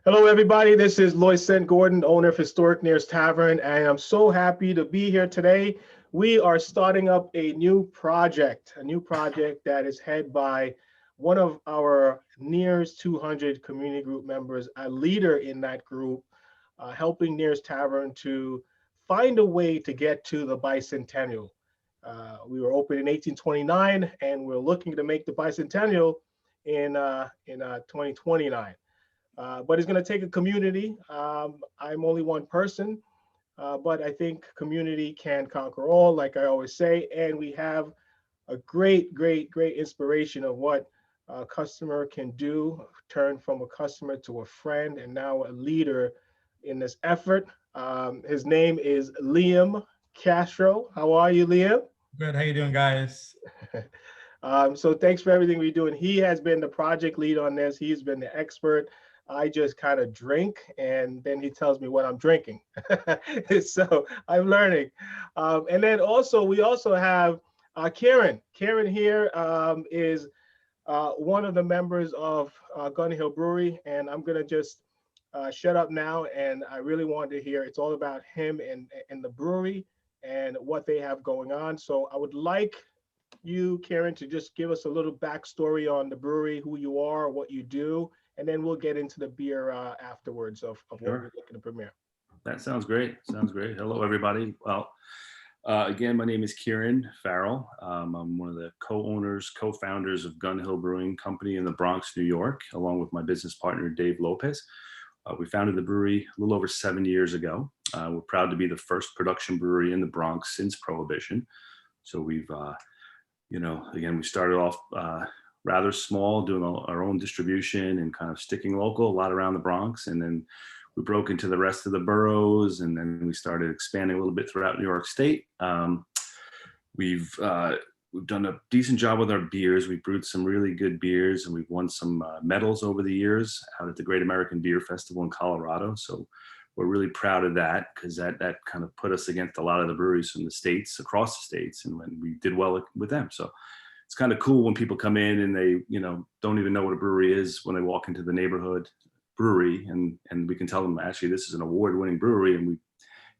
Hello, everybody. This is Loy Gordon, owner of Historic NEIR'S Tavern, and I'm so happy to be here today. We are starting up a new project that is headed by one of our NEIR'S 200 community group members, a leader in that group, helping NEIR'S Tavern to find a way to get to the bicentennial. We were opened in 1829, and we're looking to make the bicentennial in 2029. But it's going to take a community. I'm only one person, but I think community can conquer all, like I always say. And we have a great inspiration of what a customer can do, turn from a customer to a friend, and now a leader in this effort. His name is Liam Castro. How are you, Liam? Good. How you doing, guys? So thanks for everything we do. And he has been the project lead on this. He's been the expert. I just kind of drink, and then he tells me what I'm drinking. So I'm learning. And then we also have Kieran. Kieran here is one of the members of Hill Brewery, and I'm gonna just shut up now. And I really wanted to hear. It's all about him and the brewery and what they have going on. So I would like you, Kieran, to just give us a little backstory on the brewery, who you are, what you do, and then we'll get into the beer afterwards of what we're looking to premiere. That sounds great. Sounds great. Hello, everybody. Well, again, my name is Kieran Farrell. I'm one of the co-founders of Hill Brewing Company in the Bronx, New York, along with my business partner, Dave Lopez. We founded the brewery a little over 7 years ago. We're proud to be the first production brewery in the Bronx since Prohibition. So we've, again, we started off rather small, doing our own distribution and kind of sticking local, a lot around the Bronx. And then we broke into the rest of the boroughs, and then we started expanding a little bit throughout New York State. We've done a decent job with our beers. We've brewed some really good beers, and we've won some medals over the years out at the Great American Beer Festival in Colorado. So we're really proud of that, because that kind of put us against a lot of the breweries from the states, across the states, and when we did well with them. So it's kind of cool when people come in and they, don't even know what a brewery is when they walk into the neighborhood brewery, and we can tell them, actually, this is an award-winning brewery, and we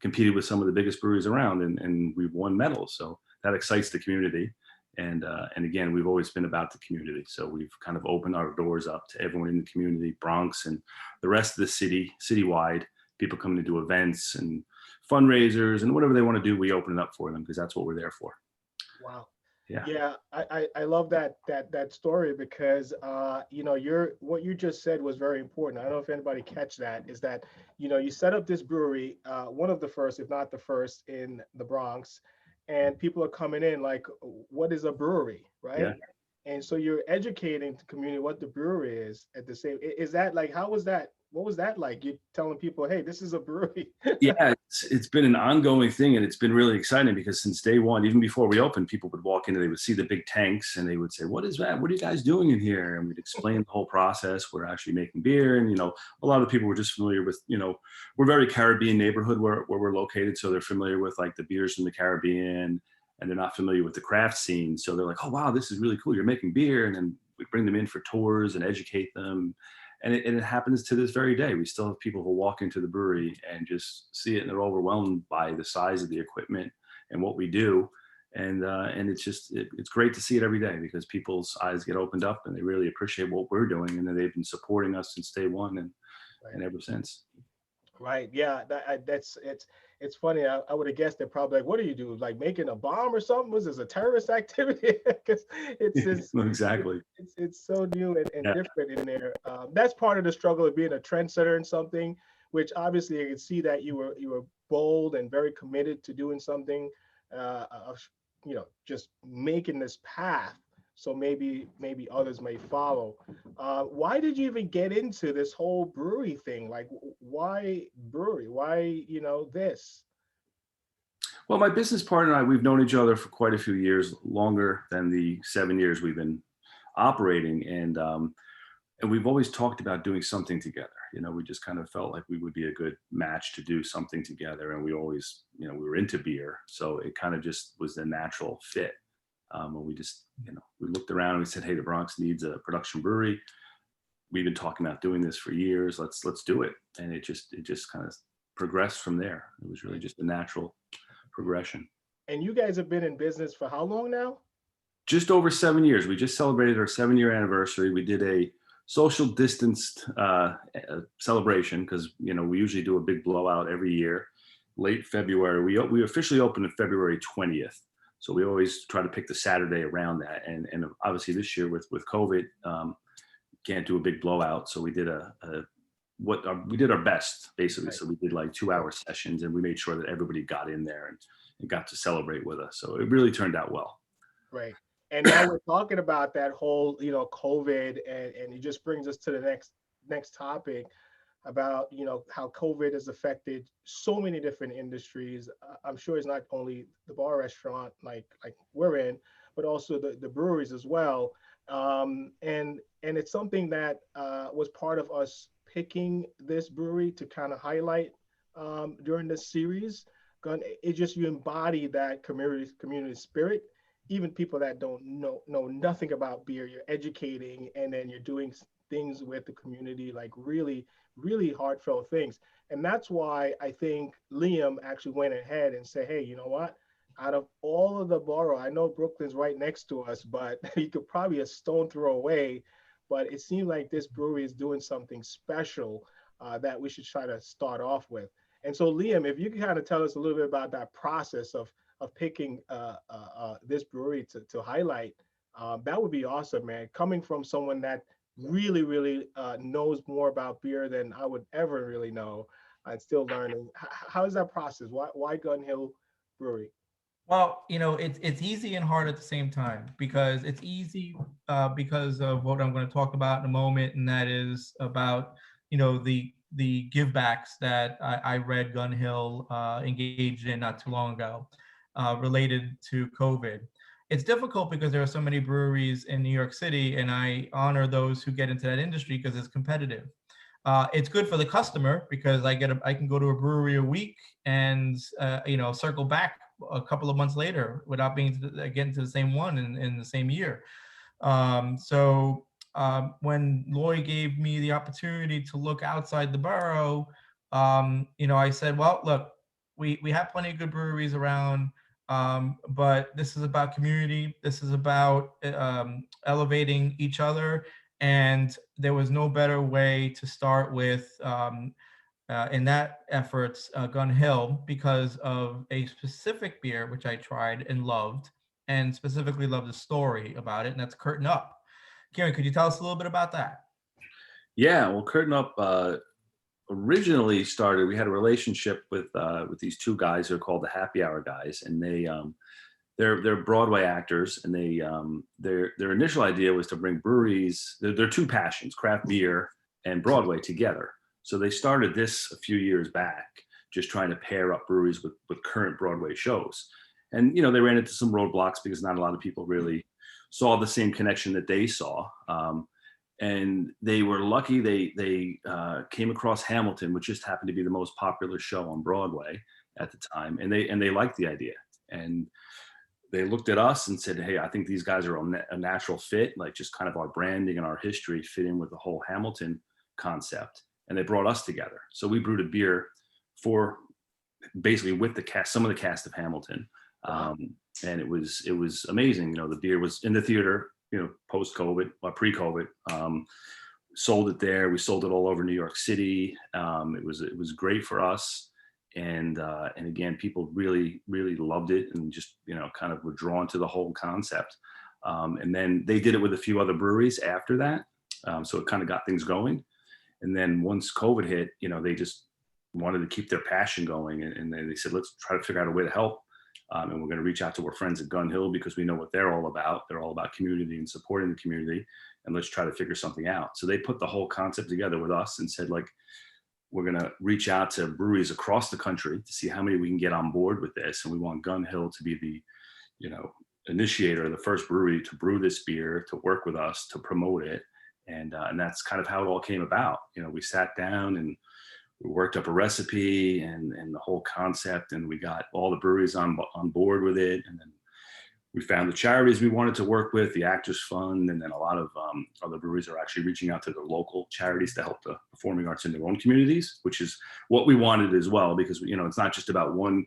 competed with some of the biggest breweries around, and we've won medals. So that excites the community. And again, we've always been about the community. So we've kind of opened our doors up to everyone in the community, Bronx and the rest of the citywide. People coming to do events and fundraisers and whatever they want to do, we open it up for them, because that's what we're there for. Wow. Yeah. I love that story, because what you just said was very important. I don't know if anybody catch that, is that you set up this brewery, one of the first, if not the first, in the Bronx, and people are coming in like, what is a brewery, right? Yeah. And so you're educating the community what the brewery is at the same. Is that like, how was that? What was that like? You're telling people, hey, this is a brewery. Yeah, it's been an ongoing thing, and it's been really exciting, because since day one, even before we opened, people would walk in and they would see the big tanks and they would say, what is that? What are you guys doing in here? And we'd explain the whole process. We're actually making beer. And, a lot of people were just familiar with, we're very Caribbean neighborhood where we're located. So they're familiar with like the beers from the Caribbean, and they're not familiar with the craft scene. So they're like, oh, wow, this is really cool. You're making beer. And then we bring them in for tours and educate them. And it happens to this very day. We still have people who walk into the brewery and just see it, and they're overwhelmed by the size of the equipment and what we do. And it's great to see it every day, because people's eyes get opened up and they really appreciate what we're doing, and that they've been supporting us since day one and ever since. Right. Yeah. It's funny. I would have guessed they're probably like, what do you do? Like making a bomb or something? Was this a terrorist activity? Because it's exactly. It's so new and different in there. That's part of the struggle of being a trendsetter in something, which obviously you can see that you were bold and very committed to doing something, just making this path. So maybe others may follow. Why did you even get into this whole brewery thing? Like, why brewery? Why, this? Well, my business partner and I, we've known each other for quite a few years, longer than the 7 years we've been operating. And we've always talked about doing something together. We just kind of felt like we would be a good match to do something together. And we always, we were into beer. So it kind of just was a natural fit. And we just, we looked around and we said, hey, the Bronx needs a production brewery. we've been talking about doing this for years. Let's do it. And it just kind of progressed from there. It was really just a natural progression. And you guys have been in business for how long now? Just over 7 years. We just celebrated our 7-year anniversary. We did a social distanced celebration because, you know, we usually do a big blowout every year. Late February, we officially opened on February 20th. So we always try to pick the Saturday around that. And obviously this year with COVID, can't do a big blowout. So we did we did our best basically. Right. So we did like 2-hour sessions, and we made sure that everybody got in there and got to celebrate with us. So it really turned out well. Right. And now we're talking about that whole, you know, COVID, and it just brings us to the next topic about, you know, how COVID has affected so many different industries. I'm sure it's not only the bar restaurant like we're in, but also the breweries as well. And it's something that was part of us picking this brewery to kind of highlight during this series. It just, you embody that community spirit. Even people that don't know nothing about beer, you're educating, and then you're doing things with the community, like really, really heartfelt things. And that's why I think Liam actually went ahead and said, hey, you know what? Out of all of the borough, I know Brooklyn's right next to us, but you could probably a stone throw away. But it seemed like this brewery is doing something special that we should try to start off with. And so, Liam, if you can kind of tell us a little bit about that process of picking this brewery to highlight, that would be awesome, man. Coming from someone that really, really knows more about beer than I would ever really know, and still learning. How is that process? Why Gun Hill Brewery? Well, you know, it's easy and hard at the same time, because it's easy because of what I'm going to talk about in a moment, and that is about, you know, the give backs that I read Gun Hill engaged in not too long ago related to COVID. It's difficult because there are so many breweries in New York City, and I honor those who get into that industry because it's competitive. It's good for the customer because I can go to a brewery a week and you know, circle back a couple of months later without getting to the same one in the same year. When Loy gave me the opportunity to look outside the borough, you know, I said, well, look, we have plenty of good breweries around, but this is about community. This is about elevating each other. And there was no better way to start with in that efforts, Gun Hill, because of a specific beer which I tried and loved, and specifically loved the story about it, and that's Curtain Up. Kieran, could you tell us a little bit about that? Yeah, well, Curtain Up originally started. We had a relationship with these two guys who are called the Happy Hour guys, and they're Broadway actors, and their initial idea was to bring breweries. Their two passions, craft beer and Broadway, together. So they started this a few years back, just trying to pair up breweries with current Broadway shows. And, you know, they ran into some roadblocks because not a lot of people really saw the same connection that they saw. And they were lucky they came across Hamilton, which just happened to be the most popular show on Broadway at the time. And they liked the idea. And they looked at us and said, hey, I think these guys are a natural fit, like just kind of our branding and our history fit in with the whole Hamilton concept. And they brought us together. So we brewed a beer for basically with the cast, some of the cast of Hamilton. And it was amazing. You know, the beer was in the theater, you know, post-COVID, pre-COVID, sold it there. We sold it all over New York City. It was great for us. And again, people really, really loved it and just, you know, kind of were drawn to the whole concept. And then they did it with a few other breweries after that. So it kind of got things going. And then once COVID hit, you know, they just wanted to keep their passion going. And then they said, let's try to figure out a way to help. And we're going to reach out to our friends at Gun Hill because we know what they're all about. They're all about community and supporting the community. And let's try to figure something out. So they put the whole concept together with us and said, like, we're going to reach out to breweries across the country to see how many we can get on board with this. And we want Gun Hill to be the, you know, initiator, the first brewery to brew this beer, to work with us, to promote it. And that's kind of how it all came about. You know, we sat down and we worked up a recipe and the whole concept, and we got all the breweries on board with it. And then we found the charities we wanted to work with, the Actors Fund, and then a lot of other breweries are actually reaching out to their local charities to help the performing arts in their own communities, which is what we wanted as well, because it's not just about one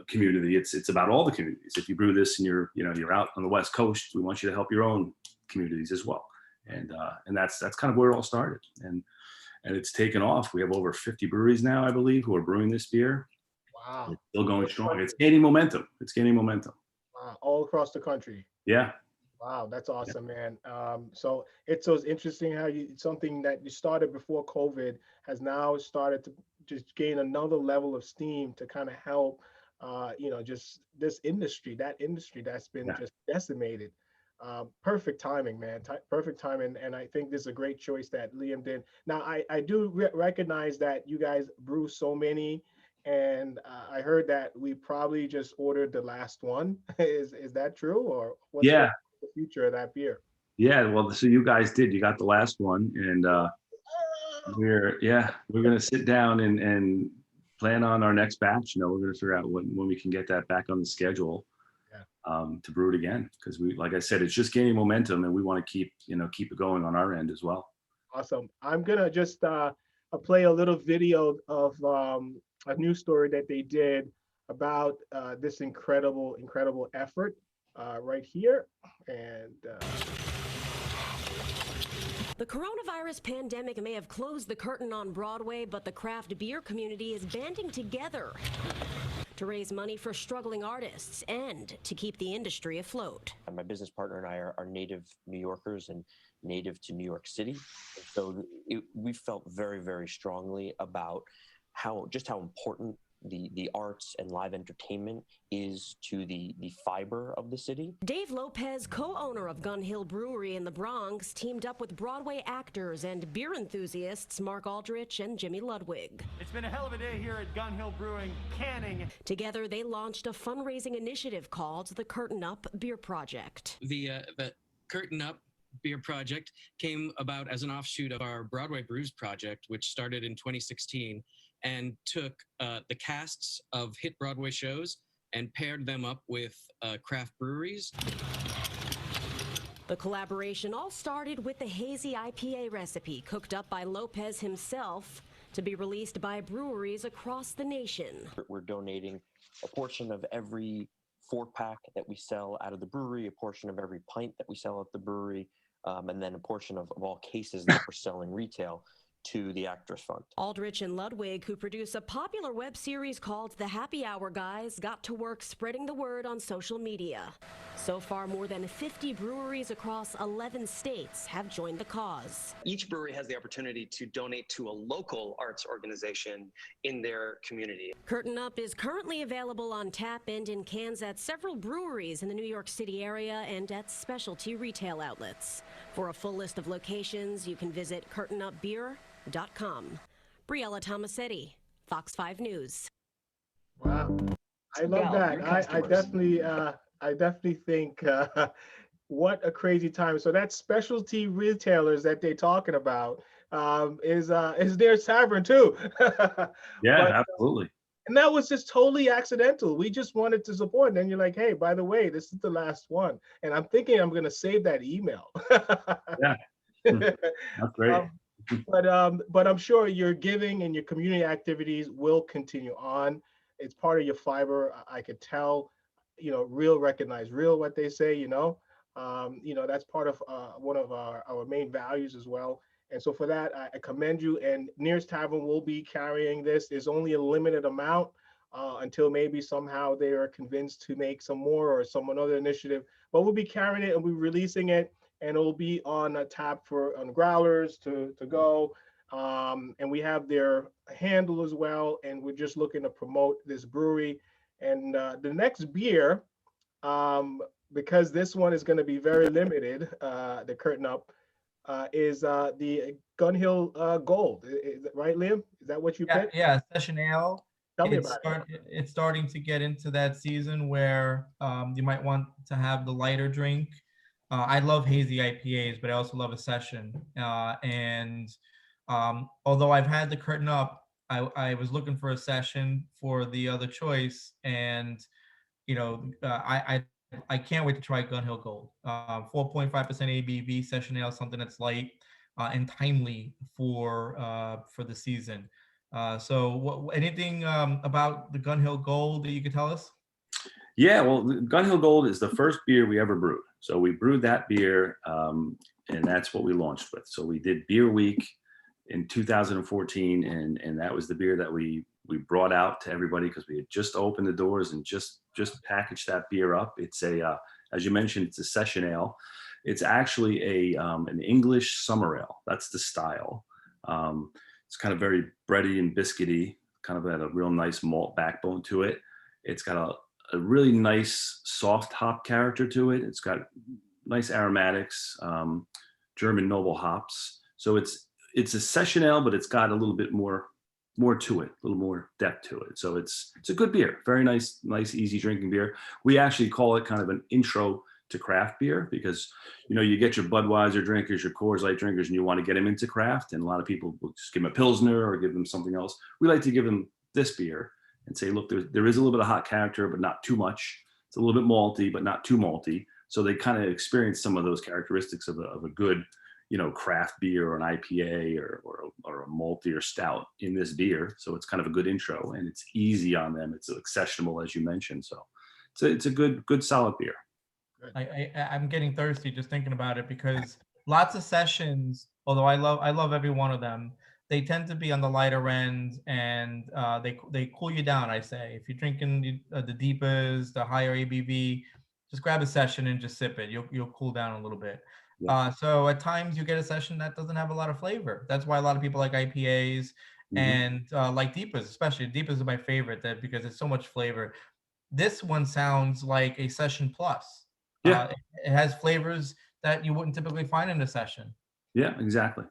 community. It's about all the communities. If you brew this and you're out on the West Coast, we want you to help your own communities as well. And that's kind of where it all started. And it's taken off. We have over 50 breweries now, I believe, who are brewing this beer. Wow. It's still going strong. It's gaining momentum. Wow. All across the country. Yeah. Wow, that's awesome, man. So it's interesting how something that you started before COVID has now started to just gain another level of steam to kind of help, just this industry, that's been just decimated. Perfect timing, man. Perfect timing, and I think this is a great choice that Liam did. Now, I do recognize that you guys brew so many, and I heard that we probably just ordered the last one. Is that true, or what's the future of that beer? Yeah, well, so you guys you got the last one, and we're gonna sit down and plan on our next batch. We're gonna figure out when we can get that back on the schedule, to brew it again, because like I said, it's just gaining momentum, and we want to keep it going on our end as well. Awesome. I'm gonna just play a little video of a news story that they did about this incredible effort right here. And the coronavirus pandemic may have closed the curtain on Broadway, but the craft beer community is banding together to raise money for struggling artists and to keep the industry afloat. My business partner and I are native New Yorkers and native to New York City. So we felt very, very strongly about how important the arts and live entertainment is to the fiber of the city. Dave Lopez, co-owner of Hill Brewery in the Bronx, teamed up with Broadway actors and beer enthusiasts Mark Aldrich and Jimmy Ludwig. It's been a hell of a day here at Hill Brewing, canning. Together, they launched a fundraising initiative called the Curtain Up Beer Project. The Curtain Up Beer Project came about as an offshoot of our Broadway Brews project, which started in 2016 and took the casts of hit Broadway shows and paired them up with craft breweries. The collaboration all started with the hazy IPA recipe cooked up by Lopez himself to be released by breweries across the nation. We're donating a portion of every 4-pack that we sell out of the brewery, a portion of every pint that we sell at the brewery, and then a portion of all cases that we're selling retail to the Actors Fund. Aldrich and Ludwig, who produce a popular web series called The Happy Hour Guys, got to work spreading the word on social media. So far, more than 50 breweries across 11 states have joined the cause. Each brewery has the opportunity to donate to a local arts organization in their community. Curtain Up is currently available on tap and in cans at several breweries in the New York City area and at specialty retail outlets. For a full list of locations, you can visit curtainupbeer.com. Briella Tomasetti, Fox 5 News. Wow, I love that. I definitely think what a crazy time. So that's specialty retailers that they're talking about is their Tavern too. Absolutely. And that was just totally accidental. We just wanted to support. And then you're like, hey, by the way, this is the last one. And I'm thinking I'm going to save that email. That's great. But I'm sure your giving and your community activities will continue on. It's part of your fiber. I could tell, real recognize real, what they say, that's part of one of our main values as well. And so for that, I commend you. And NEIR'S Tavern will be carrying this. There's only a limited amount until maybe somehow they are convinced to make some more or some another initiative. But we'll be carrying it and we're releasing it, and it'll be on tap on growlers to go. And we have their handle as well. And we're just looking to promote this brewery. And the next beer, because this one is going to be very limited, the Curtain Up, is the Hill Gold. Is that right, Liam? Is that what you picked? Yeah, Session Ale. Tell me about it. It's starting to get into that season where you might want to have the lighter drink. I love hazy IPAs, but I also love a session. And although I've had the Curtain Up, I was looking for a session for the other choice, and I can't wait to try Gun Hill Gold. 4.5% ABV session ale, something that's light and timely for the season. So anything about the Gun Hill Gold that you could tell us? Yeah, well, Gun Hill Gold is the first beer we ever brewed. So we brewed that beer, and that's what we launched with. So we did Beer Week in 2014, and that was the beer that we brought out to everybody because we had just opened the doors and just packaged that beer up. It's as you mentioned, it's a session ale. It's actually an English summer ale. That's the style. It's kind of very bready and biscuity, kind of had a real nice malt backbone to it. It's got a really nice soft hop character to it. It's got nice aromatics, German noble hops. So it's a session ale, but it's got a little bit more to it, a little more depth to it. So it's a good beer, very nice, easy drinking beer. We actually call it kind of an intro to craft beer because, you get your Budweiser drinkers, your Coors Light drinkers, and you want to get them into craft. And a lot of people will just give them a Pilsner or give them something else. We like to give them this beer and say, look, there is a little bit of hot character, but not too much. It's a little bit malty, but not too malty. So they kind of experience some of those characteristics of a good, craft beer or an IPA or a malty or stout in this beer. So it's kind of a good intro and it's easy on them. It's accessible, as you mentioned. So it's a good solid beer. I'm getting thirsty just thinking about it because lots of sessions, although I love every one of them, they tend to be on the lighter end and they cool you down. I say, if you're drinking the deepers, the higher ABV, just grab a session and just sip it. You'll cool down a little bit. Yeah. So at times you get a session that doesn't have a lot of flavor. That's why a lot of people like IPAs and like deepers, especially deepers are my favorite because it's so much flavor. This one sounds like a session plus. Yeah. It has flavors that you wouldn't typically find in a session. Yeah, exactly.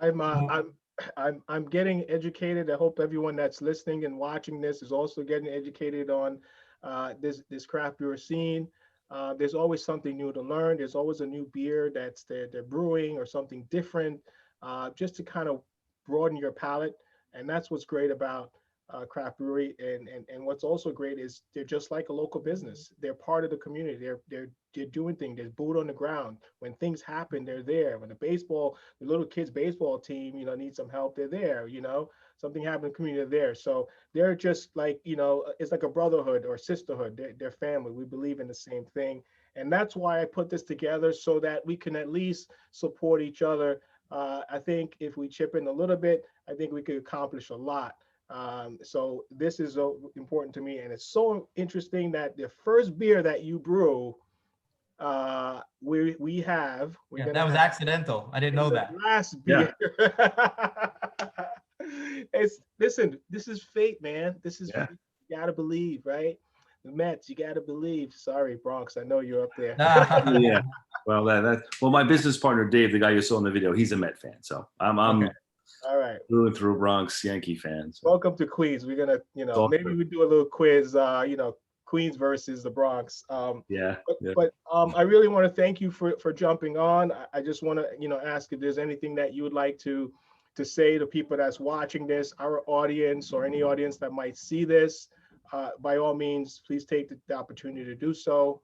I'm getting educated. I hope everyone that's listening and watching this is also getting educated on this craft beer scene. There's always something new to learn. There's always a new beer that's they're brewing or something different, just to kind of broaden your palate. And that's what's great about craft brewery. And what's also great is they're just like a local business. They're part of the community. They're doing things. There's boot on the ground. When things happen, they're there. When the little kids baseball team, needs some help, they're there. Something happened in the community, they're there. So they're just like, it's like a brotherhood or sisterhood. They're family. We believe in the same thing. And that's why I put this together so that we can at least support each other. I think if we chip in a little bit, I think we could accomplish a lot. So this is important to me, and it's so interesting that the first beer that you brew, that was accidental. I didn't know that. Last beer. Yeah. Listen, this is fate, man. This is fate. You gotta believe, right? The Mets, you gotta believe. Sorry, Bronx, I know you're up there. Yeah. Well, my business partner Dave, the guy you saw in the video, he's a Met fan, so I'm okay. All right. Through and through Bronx Yankee fans. So. Welcome to Queens. We're gonna, maybe we do a little quiz. Queens versus the Bronx. But I really want to thank you for jumping on. I just want to, ask if there's anything that you would like to say to people that's watching this, our audience, or any audience that might see this. By all means, please take the opportunity to do so.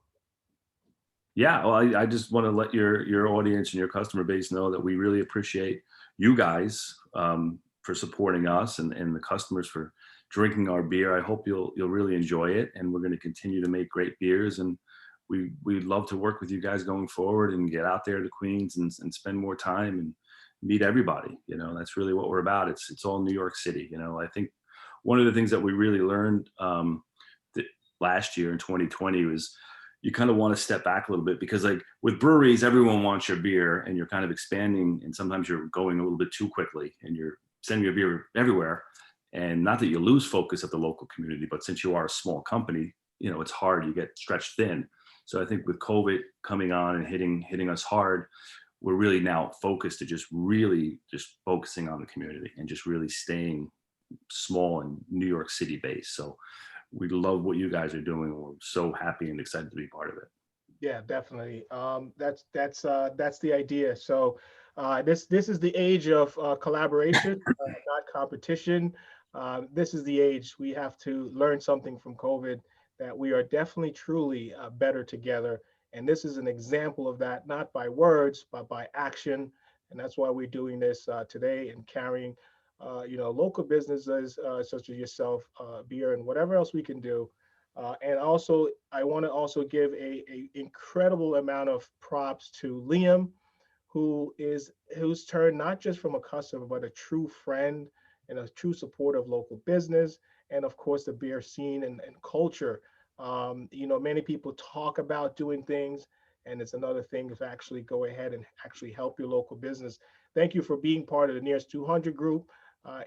Yeah, well, I just want to let your audience and your customer base know that we really appreciate you guys for supporting us and the customers for drinking our beer. I hope you'll really enjoy it, and we're going to continue to make great beers. And we'd love to work with you guys going forward and get out there to Queens and spend more time and meet everybody. That's really what we're about. It's all New York City. I think one of the things that we really learned last year in 2020 was you kind of want to step back a little bit, because like with breweries, everyone wants your beer and you're kind of expanding, and sometimes you're going a little bit too quickly and you're sending your beer everywhere. And not that you lose focus of the local community, but since you are a small company, it's hard, you get stretched thin. So I think with COVID coming on and hitting us hard, we're really now focused to just focusing on the community and just really staying small and New York City based. So we love what you guys are doing. We're so happy and excited to be part of it. Yeah, definitely. That's the idea. So this is the age of collaboration, not competition. This is the age we have to learn something from COVID, that we are definitely truly better together. And this is an example of that, not by words, but by action. And that's why we're doing this today and carrying, local businesses such as yourself, beer and whatever else we can do. And also, I want to also give a incredible amount of props to Liam, who's turned not just from a customer, but a true friend and a true supporter of local business, and of course the beer scene and culture. Many people talk about doing things, and it's another thing to actually go ahead and actually help your local business. Thank you for being part of the NEIR'S 200 group.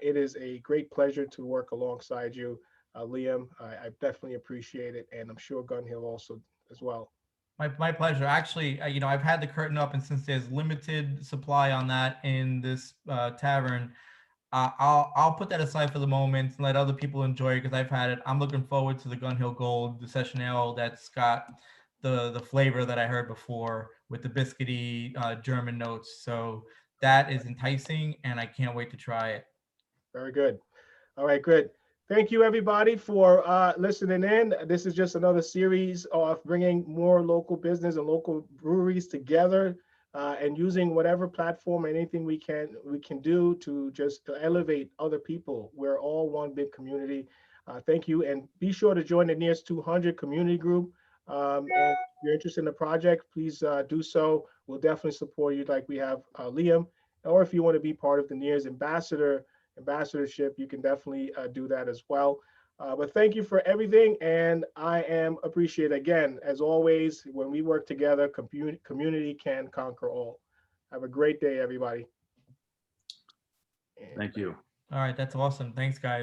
It is a great pleasure to work alongside you, Liam. I definitely appreciate it, and I'm sure Gun Hill also as well. My pleasure. Actually, I've had the curtain up, and since there's limited supply on that in this tavern, I'll put that aside for the moment and let other people enjoy it because I've had it. I'm looking forward to the Gun Hill Gold, the session ale that's got the flavor that I heard before with the biscuity German notes. So that is enticing, and I can't wait to try it. Very good. All right, good. Thank you, everybody, for listening in. This is just another series of bringing more local business and local breweries together and using whatever platform, anything we can do to just elevate other people. We're all one big community. Thank you, and be sure to join the NEIR'S 200 community group. And if you're interested in the project, please do so. We'll definitely support you, like we have Liam. Or if you want to be part of the NEIR'S ambassadorship, you can definitely do that as well. But thank you for everything, and I am appreciated again, as always. When we work together, community can conquer all. Have a great day, everybody. Thank you. All right, that's awesome. Thanks, guys.